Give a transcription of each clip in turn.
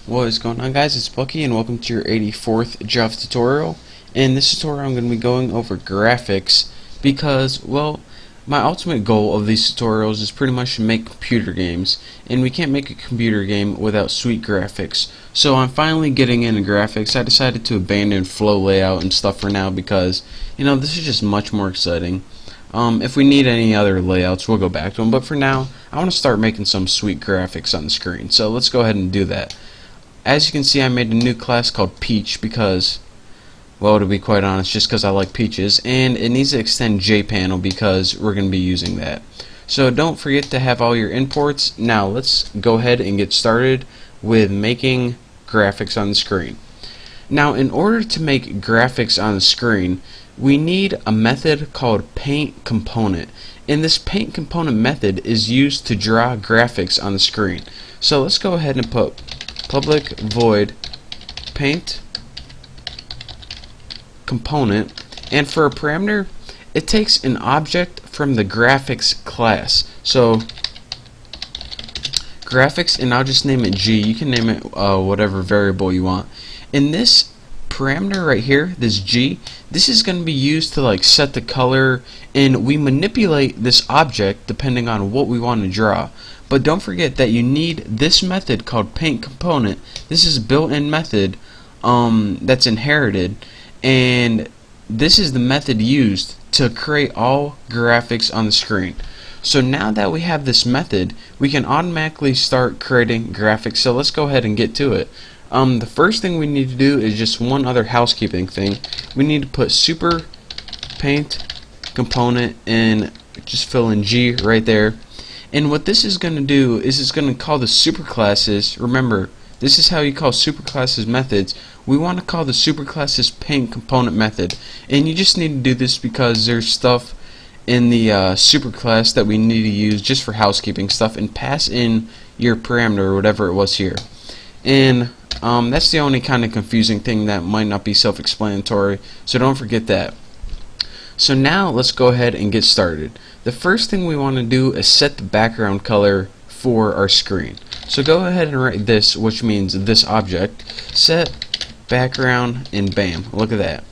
What is going on, guys? It's Bucky and welcome to your 84th Java tutorial. In this tutorial I'm going to be going over graphics because, well, my ultimate goal of these tutorials is pretty much to make computer games, and we can't make a computer game without sweet graphics. So I'm finally getting into graphics. I decided to abandon flow layout and stuff for now because, this is just much more exciting. If we need any other layouts, we'll go back to them, but for now I want to start making some sweet graphics on the screen. So let's go ahead and do that. As you can see, I made a new class called Peach because, well, to be quite honest, just because I like peaches, and it needs to extend JPanel because we're going to be using that. So don't forget to have all your imports. Now let's go ahead and get started with making graphics on the screen. Now, in order to make graphics on the screen, we need a method called Paint Component, and this Paint Component method is used to draw graphics on the screen. So let's go ahead and put public void paint component, and for a parameter it takes an object from the graphics class. So graphics, and I'll just name it G. You can name it whatever variable you want. In this parameter right here, this G, this is going to be used to set the color, and we manipulate this object depending on what we want to draw. But don't forget that you need this method called Paint Component. This is a built-in method that's inherited, and this is the method used to create all graphics on the screen. So now that we have this method, we can automatically start creating graphics. So let's go ahead and get to it. The first thing we need to do is just one other housekeeping thing. We need to put super paint component and just fill in G right there. And what this is going to do is it's going to call the superclasses. Remember, this is how you call superclasses methods. We want to call the superclasses paint component method, and you just need to do this because there's stuff in the superclass that we need to use just for housekeeping stuff, and pass in your parameter or whatever it was here. And that's the only kind of confusing thing that might not be self-explanatory, so don't forget that. So now let's go ahead and get started. The first thing we want to do is set the background color for our screen. So go ahead and write this, which means this object, set background, and bam, look at that.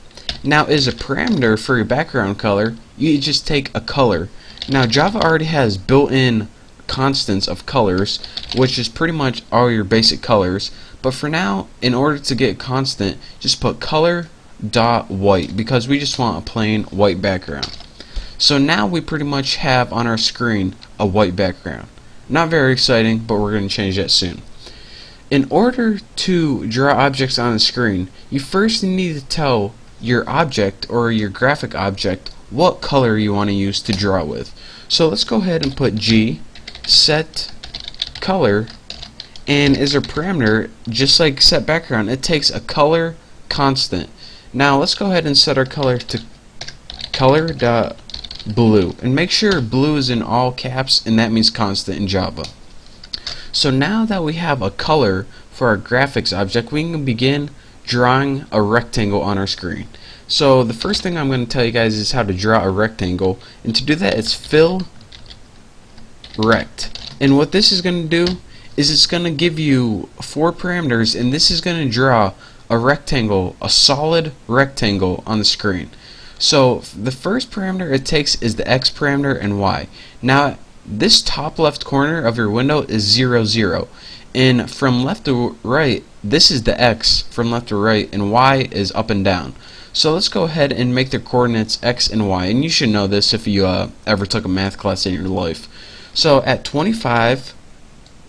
Now, as a parameter for your background color, you just take a color. Now Java already has built-in constants of colors, which is pretty much all your basic colors, but for now, in order to get constant, just put color dot white because we just want a plain white background. So now we pretty much have on our screen a white background. Not very exciting, but we're going to change that soon. In order to draw objects on the screen, you first need to tell your object or your graphic object what color you want to use to draw with. So let's go ahead and put G set color, and as a parameter, just like set background, it takes a color constant. Now let's go ahead and set our color to color dot blue, and make sure blue is in all caps, and that means constant in Java. So now that we have a color for our graphics object, we can begin drawing a rectangle on our screen. So the first thing I'm going to tell you guys is how to draw a rectangle, and to do that it's fill rect. And what this is going to do is it's going to give you 4 parameters, and this is going to draw a rectangle, a solid rectangle on the screen. So the first parameter it takes is the X parameter and Y. Now this top left corner of your window is 0, 0, and from left to right this is the X from left to right, and Y is up and down. So let's go ahead and make the coordinates X and Y, and you should know this if you ever took a math class in your life. So at 25,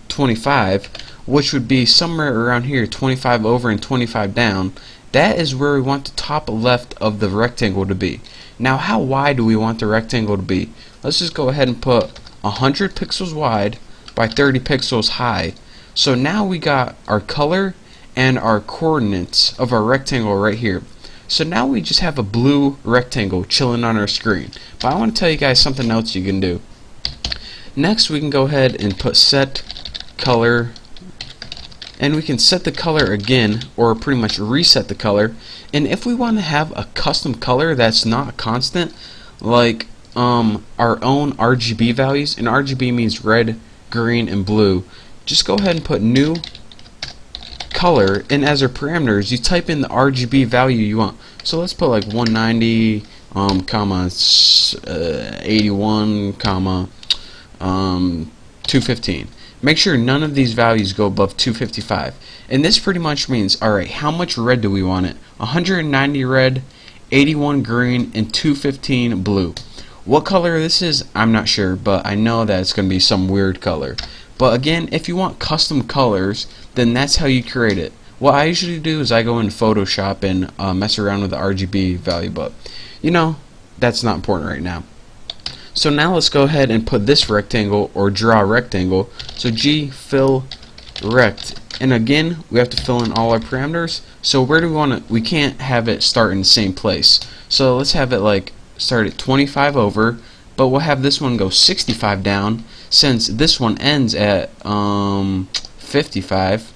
25, which would be somewhere around here, 25 over and 25 down, that is where we want the top left of the rectangle to be. Now, how wide do we want the rectangle to be? Let's just go ahead and put 100 pixels wide by 30 pixels high. So now we got our color and our coordinates of our rectangle right here. So now we just have a blue rectangle chilling on our screen. But I want to tell you guys something else you can do. Next, we can go ahead and put set color, and we can set the color again, or pretty much reset the color. And if we want to have a custom color that's not constant, like our own RGB values, and RGB means red, green, and blue, just go ahead and put new color, and as our parameters, you type in the RGB value you want. So let's put like 190, comma 81, comma 215. Make sure none of these values go above 255. And this pretty much means, alright, how much red do we want it? 190 red, 81 green, and 215 blue. What color this is, I'm not sure, but I know that it's going to be some weird color. But again, if you want custom colors, then that's how you create it. What I usually do is I go into Photoshop and mess around with the RGB value, but you know, that's not important right now. So now let's go ahead and put this rectangle, or draw a rectangle. So G, fill, rect. And again, we have to fill in all our parameters. So where do we want to, we can't have it start in the same place. So let's have it like start at 25 over, but we'll have this one go 65 down, since this one ends at 55.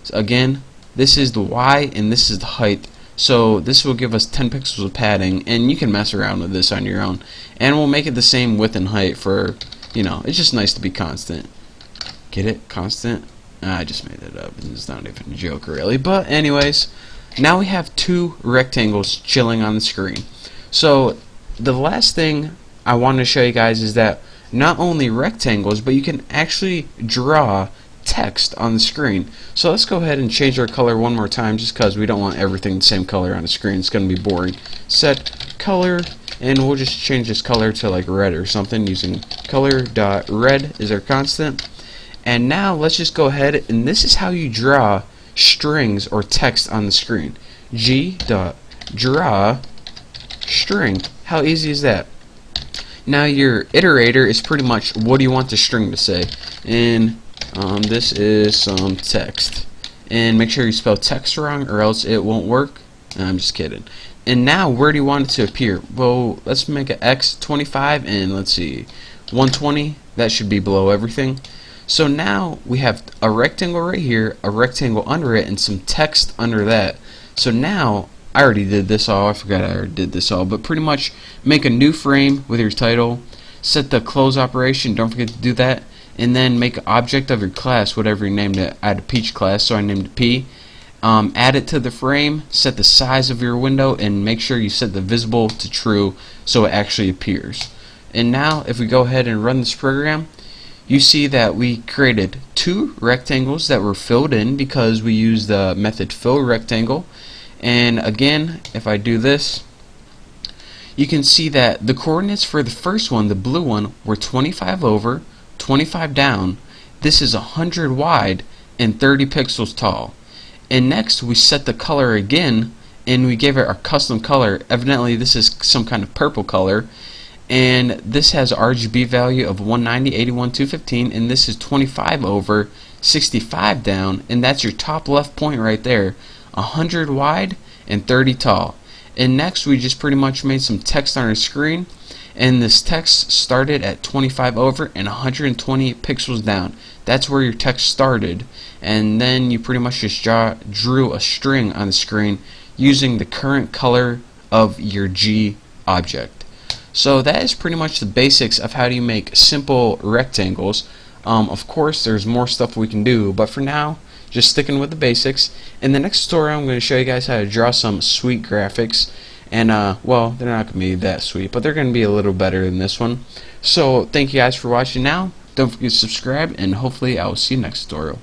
So again, this is the Y and this is the height. So this will give us 10 pixels of padding, and you can mess around with this on your own. And we'll make it the same width and height for, you know, it's just nice to be constant. Get it? Constant? I just made it up. It's not even a joke really. But anyways, now we have two rectangles chilling on the screen. So the last thing I want to show you guys is that not only rectangles, but you can actually draw text on the screen. So let's go ahead and change our color one more time, just because we don't want everything the same color on the screen. It's going to be boring. Set color, and we'll just change this color to like red or something using color.red is our constant. And now let's just go ahead, and this is how you draw strings or text on the screen. G.draw string. How easy is that? Now your iterator is pretty much what do you want the string to say. And this is some text. And make sure you spell text wrong or else it won't work. I'm just kidding. And now where do you want it to appear? Well, let's make an X25 and let's see, 120. That should be below everything. So now we have a rectangle right here, a rectangle under it, and some text under that. So now I already did this all. I forgot I already did this all. But pretty much make a new frame with your title. Set the close operation. Don't forget to do that. And then make an object of your class, whatever you named it. I had a peach class, so I named it P. Add it to the frame. Set the size of your window, and make sure you set the visible to true so it actually appears. And now if we go ahead and run this program, you see that we created two rectangles that were filled in because we used the method fill rectangle. And again, if I do this, you can see that the coordinates for the first one, the blue one, were 25 over, 25 down. This is 100 wide and 30 pixels tall. And next we set the color again, and we gave it our custom color. Evidently this is some kind of purple color. And this has RGB value of 190, 81, 215, and this is 25 over, 65 down, and that's your top left point right there, 100 wide and 30 tall. And next we just pretty much made some text on our screen, and this text started at 25 over and 120 pixels down. That's where your text started, and then you pretty much just drew a string on the screen using the current color of your G object. So that is pretty much the basics of how do you make simple rectangles. Of course there's more stuff we can do, but for now just sticking with the basics. In the next tutorial I'm going to show you guys how to draw some sweet graphics, and well, they're not going to be that sweet, but they're going to be a little better than this one. So thank you guys for watching. Now don't forget to subscribe, and hopefully I will see you next tutorial.